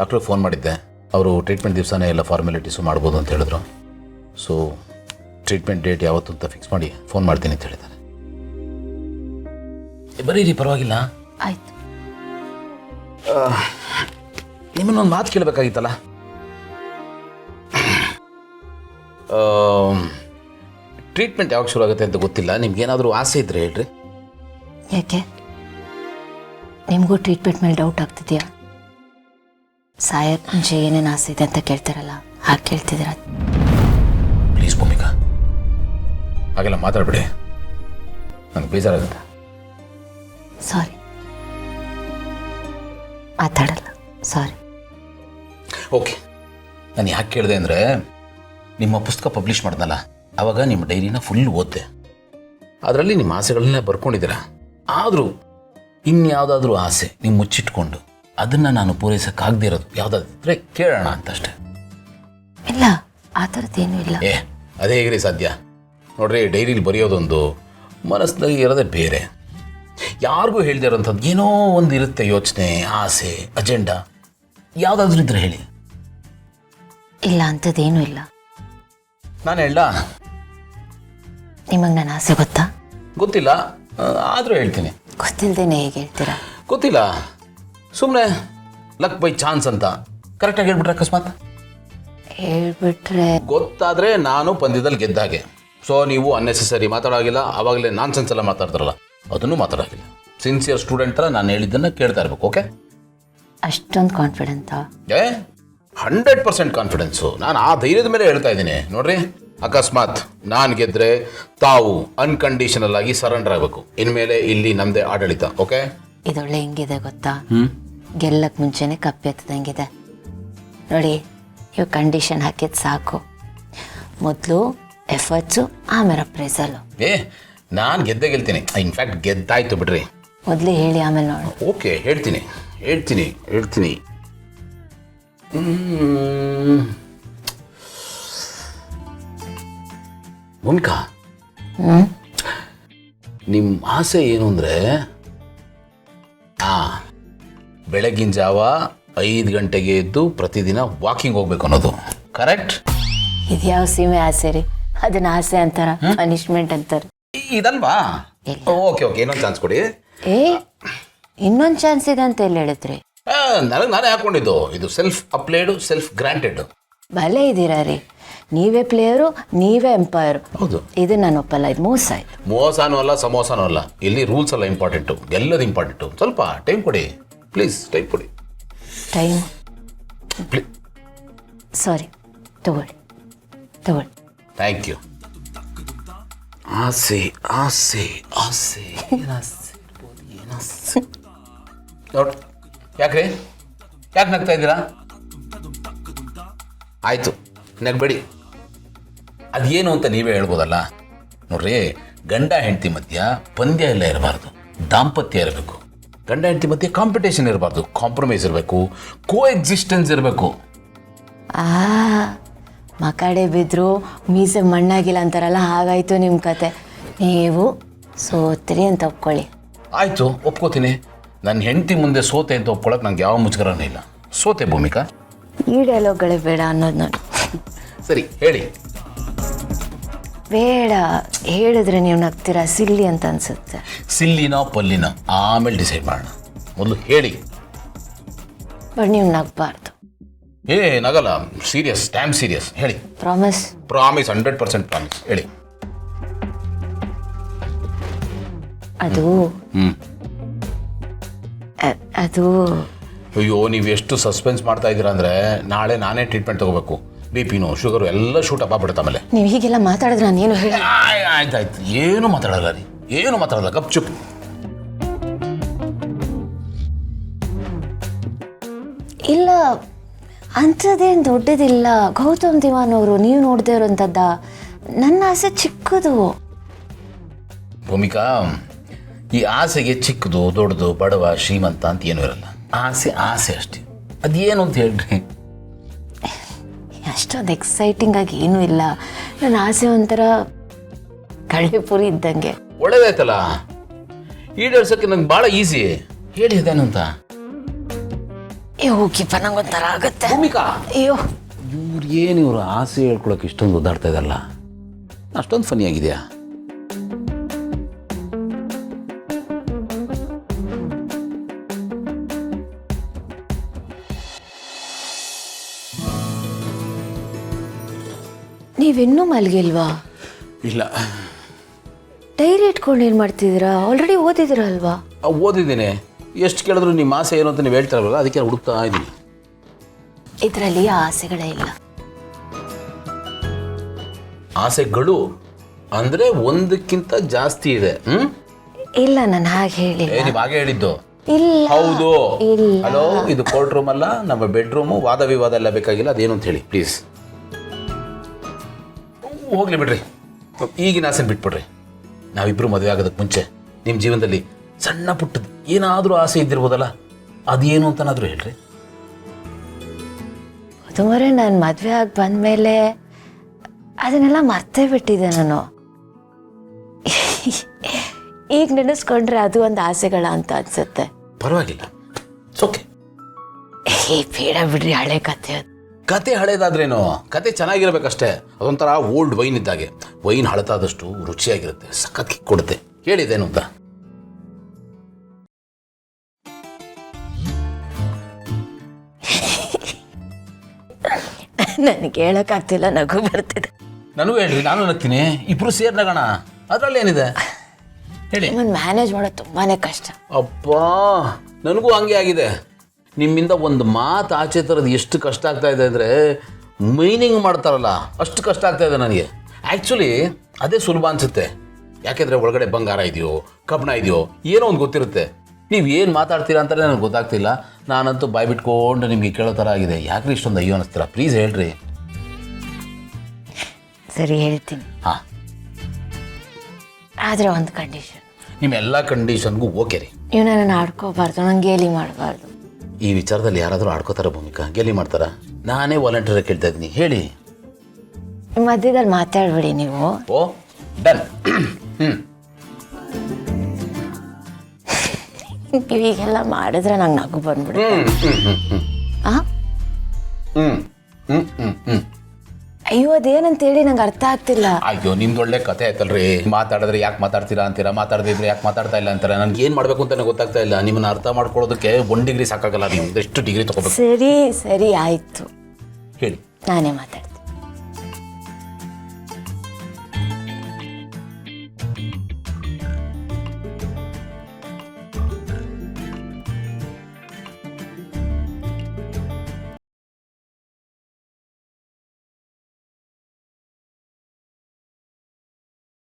ಡಾಕ್ಟ್ರಿಗೆ ಫೋನ್ ಮಾಡಿದ್ದೆ. ಅವರು ಟ್ರೀಟ್ಮೆಂಟ್ ದಿವಸನೇ ಎಲ್ಲ ಫಾರ್ಮಾಲಿಟೀಸು ಮಾಡ್ಬೋದು ಅಂತ ಹೇಳಿದ್ರು. ಸೊ ಟ್ರೀಟ್ಮೆಂಟ್ ಡೇಟ್ ಯಾವತ್ತು ಅಂತ ಫಿಕ್ಸ್ ಮಾಡಿ ಫೋನ್ ಮಾಡ್ತೀನಿ ಅಂತ ಹೇಳಿದ್ದಾರೆ. ಬರೀರಿ, ಪರವಾಗಿಲ್ಲ. ಆಯ್ತು. ನಿಮ್ಮನ್ನೊಂದು ಮಾತು ಕೇಳಬೇಕಾಗಿತ್ತಲ್ಲ. ಟ್ರೀಟ್ಮೆಂಟ್ ಯಾವಾಗ ಶುರು ಆಗುತ್ತೆ ಅಂತ ಗೊತ್ತಿಲ್ಲ. ನಿಮ್ಗೇನಾದರೂ ಆಸೆ ಇದ್ದರೆ ಹೇಳ್ರಿ. ಯಾಕೆ ನಿಮಗೂ ಟ್ರೀಟ್ಮೆಂಟ್ ಮೇಲೆ ಡೌಟ್ ಆಗ್ತಿದೆಯಾ? ಸಾಯಕ್ಕೆ ಮುಂಚೆ ಏನೇನು ಆಸೆ ಇದೆ ಅಂತ ಕೇಳ್ತಾರಲ್ಲ, ಹಾಗೆ ಕೇಳ್ತಿದ್ದೀರ? ಪ್ಲೀಸ್ ಭೂಮಿಕಾ, ಹಾಗೆಲ್ಲ ಮಾತಾಡ್ಬಿಡಿ, ನನಗೆ ಬೇಜಾರಾಗುತ್ತೆ. ಸಾರಿ, ಮಾತಾಡಲ್ಲ. ಸಾರಿ. ಓಕೆ, ನಾನು ಯಾಕೆ ಕೇಳಿದೆ ಅಂದರೆ, ನಿಮ್ಮ ಪುಸ್ತಕ ಪಬ್ಲಿಷ್ ಮಾಡಿದ್ನಲ್ಲ, ಆವಾಗ ನಿಮ್ಮ ಡೈರಿನ ಫುಲ್ ಓದ್ದೆ. ಅದರಲ್ಲಿ ನಿಮ್ಮ ಆಸೆಗಳನ್ನೇ ಬರ್ಕೊಂಡಿದ್ದೀರ. ಆದರೂ ಇನ್ಯಾವುದಾದ್ರೂ ಆಸೆ ನೀವು ಮುಚ್ಚಿಟ್ಕೊಂಡು ಅದನ್ನು ನಾನು ಪೂರೈಸೋಕ್ಕಾಗದೇ ಇರೋದು ಯಾವುದಾದ್ರೆ ಕೇಳೋಣ ಅಂತಷ್ಟೇ. ಇಲ್ಲ, ಆ ಥರದ್ದೇನೂ ಇಲ್ಲ. ಅದೇ ಹೇಗ್ರಿ ಸಾಧ್ಯ? ನೋಡ್ರಿ, ಡೈರಿಲಿ ಬರೆಯೋದೊಂದು, ಮನಸ್ಸಿನಲ್ಲಿ ಇರೋದೇ ಬೇರೆ. ಯಾರಿಗೂ ಹೇಳ್ದೇ ಇರೋಂಥದ್ದು ಏನೋ ಒಂದು ಇರುತ್ತೆ, ಯೋಚನೆ, ಆಸೆ, ಅಜೆಂಡಾ. ಯಾವುದಾದ್ರೂ ಇದ್ರೆ ಹೇಳಿ. ಇಲ್ಲ, ಅಂಥದ್ದೇನೂ ಇಲ್ಲ. ನಾನು ಹೇಳ? ನಿಮಗೆ ನನ್ನ ಆಸೆ ಗೊತ್ತಾ? ಗೊತ್ತಿಲ್ಲ, ಆದರೂ ಹೇಳ್ತೀನಿ. ಗೊತ್ತಿಲ್ಲದೇನೆ ಹೇಗೆ ಹೇಳ್ತೀರಾ? ಗೊತ್ತಿಲ್ಲ, ಸುಮ್ಮನೆ ಲಕ್ ಬೈ ಚಾನ್ಸ್ ಅಂತ ಕರೆಕ್ಟಾಗಿ ಹೇಳ್ಬಿಟ್ರೆ ಅಕಸ್ಮಾತ್ ಹೇಳ್ಬಿಟ್ರೆ? ಗೊತ್ತಾದರೆ ನಾನು ಪಂದ್ಯದಲ್ಲಿ ಗೆದ್ದಾಗೆ. ಸೊ ನೀವು ಅನ್ನೆಸೆಸರಿ ಮಾತಾಡೋಗಿಲ್ಲ. ಆವಾಗಲೇ ನಾನ್ ಸೆನ್ಸ್ ಎಲ್ಲ ಮಾತಾಡ್ತಾರಲ್ಲ, ಅದನ್ನು ಮಾತಾಡೋಗಿಲ್ಲ. ಸಿನ್ಸಿಯರ್ ಸ್ಟೂಡೆಂಟ್ ಥರ ನಾನು ಹೇಳಿದ್ದನ್ನು ಕೇಳ್ತಾ ಇರ್ಬೇಕು. ಓಕೆ? ಅಷ್ಟೊಂದು ಕಾನ್ಫಿಡೆಂಟಾ? 100% ಕಾನ್ಫಿಡೆನ್ಸು. ನಾನು ಆ ಧೈರ್ಯದ ಮೇಲೆ ಹೇಳ್ತಾ ಇದ್ದೀನಿ. ನೋಡ್ರಿ, ಅಕಸ್ಮಾತ್ ನಾನು ಗೆದ್ದರೆ ತಾವು ಅನ್ಕಂಡೀಷನಲ್ ಆಗಿ ಸರೆಂಡರ್ ಆಗಬೇಕು. ಇನ್ಮೇಲೆ ಇಲ್ಲಿ ನಮ್ಮದೇ ಆಡಳಿತ. ಓಕೆ? ಇದೊಳ್ಳೆ ಹೆಂಗಿದೆ ಗೊತ್ತಾ? ಗೆಲ್ಲಕ್ಕೆ ಮುಂಚೆನೆ ಕಪ್ಪೆತ್ತದಂಗಿದೆ ನೋಡಿ. ಇವು ಕಂಡೀಷನ್ ಹಾಕಿದ್ದು ಸಾಕು. ಮೊದಲು ಎಫರ್ಟ್ಸು, ಆಮೇಲೆ ಅಪ್ರೈಸಲ್ಲು. ನಾನು ಗೆದ್ದೇ ಗೆಲ್ತೀನಿ. ಇನ್ಫ್ಯಾಕ್ಟ್ ಗೆದ್ದಾಯ್ತು ಬಿಡ್ರಿ. ಮೊದಲೇ ಹೇಳಿ, ಆಮೇಲೆ ನೋಡಿ. ಓಕೆ, ಹೇಳ್ತೀನಿ. ಭೂಮಿಕಾ, ನಿಮ್ಮ ಆಸೆ ಏನು ಅಂದರೆ, ಬೆಳಗಿನ ಜಾವ 5 ಗಂಟೆಗೆ ಎದ್ದು ಪ್ರತಿದಿನ ವಾಕಿಂಗ್ ಹೋಗ್ಬೇಕು ಅನ್ನೋದು. ಕರೆಕ್ಟ್? ಇದ್ಯಾವ ಸೀಮೆ ಆಸೆ ರೀ? ಅದನ್ನ ಆಸೆ ಅಂತಾರ, ಪನಿಷ್ಮೆಂಟ್ ಅಂತಾರೆ. ಇದಲ್ವಾ? ಓಕೆ, ಇನ್ನೊಂದು ಚಾನ್ಸ್ ಕೊಡಿ. ಇನ್ನೊಂದು ಚಾನ್ಸ್ ಇದೆ ಅಂತ ಎಲ್ಲಿ ಹೇಳಿದ್ರಿ? ನಾನೇ ಹಾಕೊಂಡಿದ್ದು. ಇದು ಸೆಲ್ಫ್ ಅಪ್ಲೈಡು, ಸೆಲ್ಫ್ ಗ್ರಾಂಟೆಡ್. ಭಲೇ ಇದ್ದೀರಾ ರೀ. ನೀವೇ ಪ್ಲೇಯರು, ನೀವೇ ಎಂಪೈರ್. ಹೌದು. ಇದು ನಾನು ಒಪ್ಪಲ್ಲ. ಇದು ಮೋಸ ಆಯ್ತು. ಮೋಸನೂ ಅಲ್ಲ, ಸಮೋಸನೂ ಅಲ್ಲ. ಇಲ್ಲಿ ರೂಲ್ಸ್ ಎಲ್ಲ ಇಂಪಾರ್ಟೆಂಟು, ಎಲ್ಲದು ಇಂಪಾರ್ಟೆಂಟು. ಸ್ವಲ್ಪ ಟೈಮ್ ಕೊಡಿ ಪ್ಲೀಸ್. ಟೈಮ್ ಕೊಡಿ. ಟೈಮ್? ಸಾರಿ, ತಗೊಳ್ಳಿ. Thank you. ಆಸೆ ನೋಡಿ, ಯಾಕ್ರಿ ನಗ್ತಾ ಇದ್ದೀರಾ? ಆಯಿತು, ನಗ್ಬೇಡಿ. ಅದೇನು ಅಂತ ನೀವೇ ಹೇಳ್ಬೋದಲ್ಲ. ನೋಡ್ರಿ, ಗಂಡ ಹೆಂಡತಿ ಮಧ್ಯ ಪಂದ್ಯ ಎಲ್ಲ ಇರಬಾರ್ದು, ದಾಂಪತ್ಯ ಇರಬೇಕು. ಗಂಡ ಹೆಂಡತಿ ಮಧ್ಯೆ ಕಾಂಪಿಟೇಷನ್ ಇರಬಾರ್ದು, ಕಾಂಪ್ರಮೈಸ್ ಇರಬೇಕು, ಕೋ ಎಕ್ಸಿಸ್ಟೆನ್ಸ್ ಇರಬೇಕು. ಮಕಾಡೆ ಬಿದ್ರು ಮೀಸೆ ಮಣ್ಣಾಗಿಲ್ಲ ಅಂತಾರಲ್ಲ, ಹಾಗಾಯ್ತು ನಿಮ್ಮ ಕತೆ. ನೀವು ಸೋತ್ರಿ ಅಂತ ಒಪ್ಕೊಳ್ಳಿ. ಆಯಿತು, ಒಪ್ಕೋತೀನಿ. ನನ್ನ ಹೆಂಡತಿ ಮುಂದೆ ಸೋತೆ ಅಂತ ಒಪ್ಕೊಳ್ಳೋಕೆ ನಂಗೆ ಯಾವ ಮುಜುಗರನೇ ಇಲ್ಲ. ಸೋತೆ ಭೂಮಿಕಾ. ಈ ಡೈಲಾಗ್ಗಳೇ ಬೇಡ ಅನ್ನೋದು ನೋಡಿ. ಸರಿ, ಹೇಳಿ. ಬೇಡ ಹೇಳಿದ್ರೆ ನೀವು ನಗ್ತೀರಾ, ಸಿಲ್ಲಿ ಅಂತ ಅನ್ಸುತ್ತೆ. ಸಿಲ್ಲಿನೋ ಪಲ್ಲಿನೋ ಆಮೇಲೆ ಡಿಸೈಡ್ ಮಾಡೋಣ. ಮೊದಲು ಹೇಳಿ. ಬಟ್ ನೀವು ನಗಬಾರ್ದು. ನಗಲ್ಲ, ಸೀರಿಯಸ್, ಟೈಮ್ ಸೀರಿಯಸ್. ಹೇಳಿ. ಪ್ರಾಮಿಸ್? 100% ಪ್ರಾಮಿಸ್. ಹೇಳಿ. ಅದು ಅಯ್ಯೋ, ನೀವು ಎಷ್ಟು ಸಸ್ಪೆನ್ಸ್ ಮಾಡ್ತಾ ಇದ್ದೀರಾ ಅಂದರೆ, ನಾಳೆ ನಾನೇ ಟ್ರೀಟ್ಮೆಂಟ್ ತಗೋಬೇಕು. BP, ಶುಗರು ಎಲ್ಲ ಶೂಟಪ್ ಆಗ್ಬಿಡುತ್ತೆ. ಆಮೇಲೆ ನೀವು ಹೀಗೆಲ್ಲ ಮಾತಾಡಿದ್ರೆ ನಾನೇನು ಹೇಳಿ? ಆಯ್ತಾಯ್ತು, ಏನು ಮಾತಾಡಲ್ಲ ರೀ, ಏನು ಮಾತಾಡಲ್ಲ, ಗಪ್ ಚುಪ್. ಇಲ್ಲ, ಅಂಥದ್ದೇನು ದೊಡ್ಡದಿಲ್ಲ. ಗೌತಮ್ ದಿವಾನ್ ಅವರು ನೀವು ನೋಡದೇ ಇರೋಂಥದ್ದ. ನನ್ನ ಆಸೆ ಚಿಕ್ಕದು. ಭೂಮಿಕಾ, ಈ ಆಸೆಗೆ ಚಿಕ್ಕದು ದೊಡ್ಡದು ಬಡವ ಶ್ರೀಮಂತ ಅಂತ ಏನೂ ಇರಲ್ಲ. ಆಸೆ ಅಷ್ಟೇ. ಅದೇನು ಅಂತ ಹೇಳ್ರಿ. ಅಷ್ಟೊಂದು ಎಕ್ಸೈಟಿಂಗ್ ಆಗಿ ಏನೂ ಇಲ್ಲ. ನನ್ನ ಆಸೆ ಒಂಥರ ಕಳ್ಳೆಪುರಿ ಇದ್ದಂಗೆ. ಒಳ್ಳೇದಾಯ್ತಲ್ಲ, ಈಡೇರ್ಸೋಕ್ಕೆ ನಂಗೆ ಭಾಳ ಈಸಿ. ಹೇಳಿ ಅದೇನು ಅಂತ. ಹೋಗಿಪ್ಪ ನಂಗೊಂಥರ ಆಗತ್ತೆ. ಭೂಮಿಕಾ, ಅಯ್ಯೋ ಇವ್ರು ಆಸೆ ಹೇಳ್ಕೊಳಕ್ಕೆ ಇಷ್ಟೊಂದು ಒದ್ದಾಡ್ತಾ ಇದಲ್ಲ, ಅಷ್ಟೊಂದು ಫನಿ ಆಗಿದೆಯಾ? ನೀವಿನ್ನೂ ಮಲಗಿಲ್ವಾ? ಇಲ್ಲ, ಡೈರಿ ಇಟ್ಕೊಂಡು ಏನು ಮಾಡ್ತಿದ್ದೀರಾ? ಆಲ್ರೆಡಿ ಓದಿದ್ದೀರಾ ಅಲ್ವಾ? ಓದಿದ್ದೀನಿ. ಎಷ್ಟು ಕೇಳಿದ್ರು ನಿಮ್ಮ ಆಸೆ ಏನು ಅಂತ ನೀವು ಹೇಳ್ತಾರಲ್ಲ, ಅದಕ್ಕೆ ಹುಡುಕ್ತಾ ಇದ್ದೀನಿ. ಇದರಲ್ಲಿ ಆಸೆಗಳೇ ಇಲ್ಲ. ಆಸೆಗಳು ಅಂದರೆ ಒಂದಕ್ಕಿಂತ ಜಾಸ್ತಿ ಇದೆ. ಇಲ್ಲ, ನಾನು ಹಾಗೆ ಹೇಳಿ. ನೀವು ಹಾಗೆ ಹೇಳಿದ್ದು. ಇಲ್ಲ, ಹೌದು. ಇಲ್ಲ. ಹಲೋ, ಇದು ಕೋರ್ಟ್ ರೂಮ್ ಅಲ್ಲ, ನಮ್ಮ ಬೆಡ್ರೂಮು. ವಾದ ವಿವಾದ ಎಲ್ಲ ಬೇಕಾಗಿಲ್ಲ. ಅದೇನು ಅಂತ ಹೇಳಿ ಪ್ಲೀಸ್. ಹೋಗ್ಲಿ ಬಿಡ್ರಿ, ಈಗಿನ ಆಸೆನ ಬಿಟ್ಬಿಡ್ರಿ. ನಾವಿಬ್ಬರು ಮದುವೆ ಆಗೋದಕ್ಕೆ ಮುಂಚೆ ನಿಮ್ಮ ಜೀವನದಲ್ಲಿ ಸಣ್ಣ ಪುಟ್ಟದ್ದು ಏನಾದರೂ ಆಸೆ ಇದ್ದಿರ್ಬೋದಲ್ಲ, ಅದೇನು ಅಂತನಾದರೂ ಹೇಳ್ರಿ. ಮದುವೆ ನಾನು ಮದುವೆ ಆಗಿ ಬಂದಮೇಲೆ ಅದನ್ನೆಲ್ಲ ಮರ್ತೇ ಬಿಟ್ಟಿದ್ದೆ ನಾನು. ಈಗ ನೆನೆಸ್ಕೊಂಡ್ರೆ ಅದು ಒಂದು ಆಸೆಗಳ ಅಂತ ಅನ್ಸುತ್ತೆ. ಪರವಾಗಿಲ್ಲ, ಓಕೆ. ಬೇಡ ಬಿಡ್ರಿ, ಹಳೆ ಕತೆ ಅದು. ಕತೆ ಹಳೇದಾದ್ರೇನು, ಕತೆ ಚೆನ್ನಾಗಿರ್ಬೇಕಷ್ಟೇ. ಅದೊಂಥರ ಓಲ್ಡ್ ವೈನ್ ಇದ್ದಾಗೆ. ವೈನ್ ಹಳತಾದಷ್ಟು ರುಚಿಯಾಗಿರುತ್ತೆ, ಸಖತ್ ಕಿಕ್ ಕೊಡುತ್ತೆ. ಹೇಳಿದ್ದೇನು ಅಂತ. ನನಗೆ ಹೇಳೋಕ್ಕಾಗ್ತಿಲ್ಲ, ನಗು ಬರ್ತಿದೆ. ನನಗೂ ಹೇಳ್ರಿ, ನಾನು ನಗ್ತೀನಿ. ಇಬ್ರು ಸೇರ್ ನಗೋಣ, ಅದರಲ್ಲಿ ಏನಿದೆ ಹೇಳಿ. ನಿಮ್ಮನ್ನು ಮ್ಯಾನೇಜ್ ಮಾಡೋದು ತುಂಬಾ ಕಷ್ಟ. ಅಪ್ಪ, ನನಗೂ ಹಂಗೆ ಆಗಿದೆ. ನಿಮ್ಮಿಂದ ಒಂದು ಮಾತು ಆಚೆ ತರೋದು ಎಷ್ಟು ಕಷ್ಟ ಆಗ್ತಾ ಇದೆ ಅಂದರೆ, ಮೈನಿಂಗ್ ಮಾಡ್ತಾರಲ್ಲ ಅಷ್ಟು ಕಷ್ಟ ಆಗ್ತಾ ಇದೆ ನನಗೆ. ಆ್ಯಕ್ಚುಲಿ ಅದೇ ಸುಲಭ ಅನಿಸುತ್ತೆ. ಯಾಕೆಂದರೆ ಒಳಗಡೆ ಬಂಗಾರ ಇದೆಯೋ ಕಬ್ಬಣ ಇದೆಯೋ ಏನೋ ಒಂದು ಗೊತ್ತಿರುತ್ತೆ. ನೀವು ಏನು ಮಾತಾಡ್ತೀರಾ ಅಂತಲೇ ನನಗೆ ಗೊತ್ತಾಗ್ತಿಲ್ಲ. ನಾನಂತೂ ಬಾಯ್ ಬಿಟ್ಕೊಂಡು ನಿಮಗೆ ಕೇಳೋ ಥರ ಆಗಿದೆ. ಯಾಕ್ರಿ ಇಷ್ಟೊಂದು ಅಯ್ಯೋ ಅನ್ನಿಸ್ತೀರಾ? ಪ್ಲೀಸ್ ಹೇಳ್ರಿ. ಸರಿ, ಹೇಳ್ತೀನಿ. ಹಾಂ, ಆದರೆ ಒಂದು ಕಂಡೀಷನ್. ನಿಮ್ಮ ಎಲ್ಲ ಕಂಡೀಷನ್ಗೂ ಓಕೆ ರೀ. ನೀವು ನನ್ನನ್ನು ಆಡ್ಕೋಬಾರ್ದು, ನಂಗೆ ಗೇಲಿ ಮಾಡಬಾರ್ದು. ಈ ವಿಚಾರದಲ್ಲಿ ಯಾರಾದರೂ ಆಡ್ಕೋತಾರ ಭೂಮಿಕಾ? ಗೇಲಿ ಮಾಡ್ತಾರಾ? ನಾನೇ ವಾಲಂಟಿಯರ್ ಕೇಳ್ತಾ ಇದ್ದೀನಿ, ಹೇಳಿ. ಮಧ್ಯದಲ್ಲಿ ಮಾತಾಡ್ಬೇಡಿ ನೀವು. ಓ, ಡನ್. ನೀವೀಗೆಲ್ಲ ಮಾಡಿದ್ರೆ ನಂಗೆ ನಗು ಬಂದ್ಬಿಡುತ್ತೆ. ಅಯ್ಯೋ, ಅದೇನಂತೇಳಿ ನಂಗೆ ಅರ್ಥ ಆಗ್ತಿಲ್ಲ. ಅಯ್ಯೋ, ನಿಮ್ದೊಳ್ಳೆ ಕತೆ ಆಯ್ತಲ್ರಿ. ಮಾತಾಡಿದ್ರೆ ಯಾಕೆ ಮಾತಾಡ್ತೀರಾ ಅಂತೀರಾ, ಮಾತಾಡದಿದ್ರೆ ಯಾಕೆ ಮಾತಾಡ್ತಾ ಇಲ್ಲ ಅಂತಾರೆ. ನನ್ಗೆ ಏನು ಮಾಡಬೇಕು ಅಂತಾನೆ ಗೊತ್ತಾಗ್ತಾ ಇಲ್ಲ. ನಿಮ್ಮನ್ನ ಅರ್ಥ ಮಾಡ್ಕೊಳ್ಳೋದಕ್ಕೆ 1 ಡಿಗ್ರಿ ಸಾಕಾಗಲ್ಲ. ನೀವು ಎಷ್ಟು ಡಿಗ್ರಿ ತಗೋಬೇಕು? ಸರಿ ಸರಿ, ಆಯಿತು, ಹೇಳಿ. ನಾನೇ ಮಾತಾಡ್ತೀನಿ.